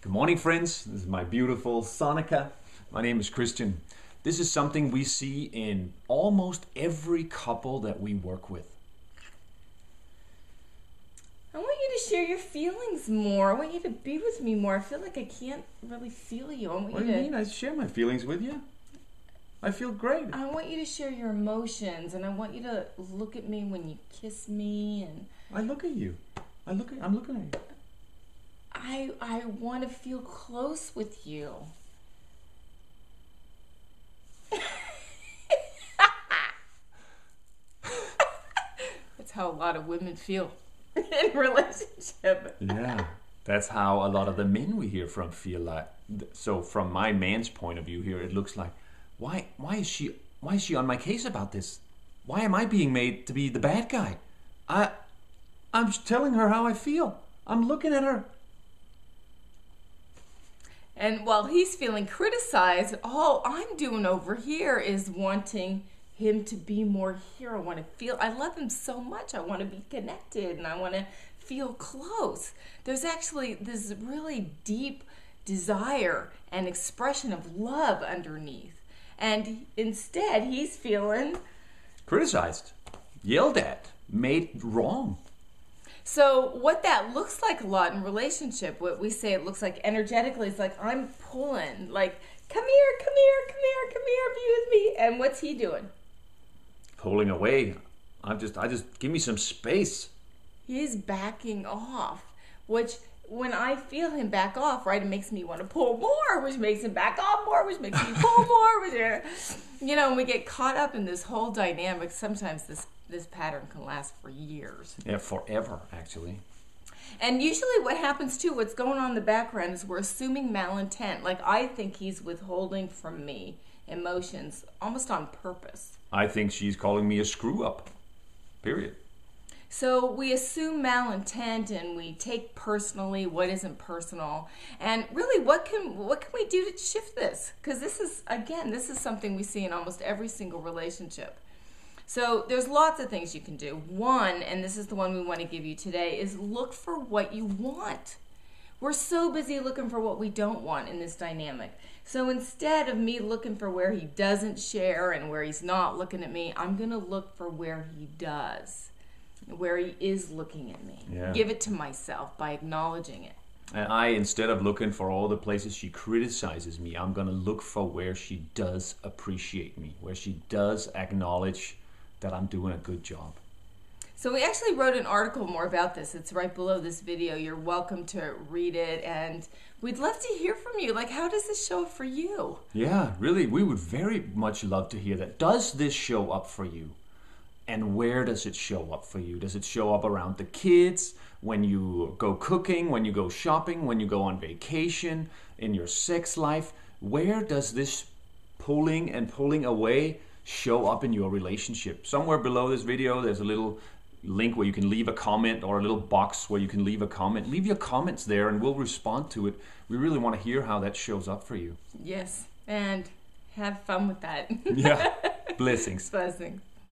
Good morning, friends. This is my beautiful Sonica. My name is Christian. This is something we see in almost every couple that we work with. I want you to share your feelings more. I want you to be with me more. I feel like I can't really feel you. What do you mean? I share my feelings with you. I feel great. I want you to share your emotions, and I want you to look at me when you kiss me. And I look at you. I'm looking at you. I want to feel close with you. That's how a lot of women feel in relationship. Yeah, that's how a lot of the men we hear from feel like. So from my man's point of view here, it looks like, why is she on my case about this? Why am I being made to be the bad guy? I'm telling her how I feel. I'm looking at her. And while he's feeling criticized, all I'm doing over here is wanting him to be more here. I love him so much. I want to be connected and I want to feel close. There's actually this really deep desire and expression of love underneath. And instead, he's feeling criticized, yelled at, made wrong. So what that looks like a lot in relationship, what we say it looks like energetically, is like I'm pulling, like, come here, be with me. And what's he doing? Pulling away. I just give me some space. He's backing off, which when I feel him back off, right, it makes me want to pull more, which makes him back off more, which makes me pull more. And we get caught up in this whole dynamic. Sometimes this pattern can last for years. Yeah, forever, actually. And usually what happens too, what's going on in the background is we're assuming malintent. Like I think he's withholding from me emotions almost on purpose. I think she's calling me a screw up. Period. So we assume malintent and we take personally what isn't personal. And really, what can we do to shift this? Because this is something we see in almost every single relationship. So there's lots of things you can do. One, and this is the one we want to give you today, is look for what you want. We're so busy looking for what we don't want in this dynamic. So instead of me looking for where he doesn't share and where he's not looking at me, I'm going to look for where he does, where he is looking at me. Yeah. Give it to myself by acknowledging it. And instead of looking for all the places she criticizes me, I'm going to look for where she does appreciate me, where she does acknowledge that I'm doing a good job. So we actually wrote an article more about this. It's right below this video. You're welcome to read it, and we'd love to hear from you. Like, how does this show up for you? Yeah, really, we would very much love to hear that. Does this show up for you? And where does it show up for you? Does it show up around the kids, when you go cooking, when you go shopping, when you go on vacation, in your sex life? Where does this pulling and pulling away show up in your relationship? Somewhere below this video, there's a little link where you can leave a comment, or a little box where you can leave a comment. Leave your comments there and we'll respond to it. We really want to hear how that shows up for you. Yes, and have fun with that. Yeah. Blessings. Blessings.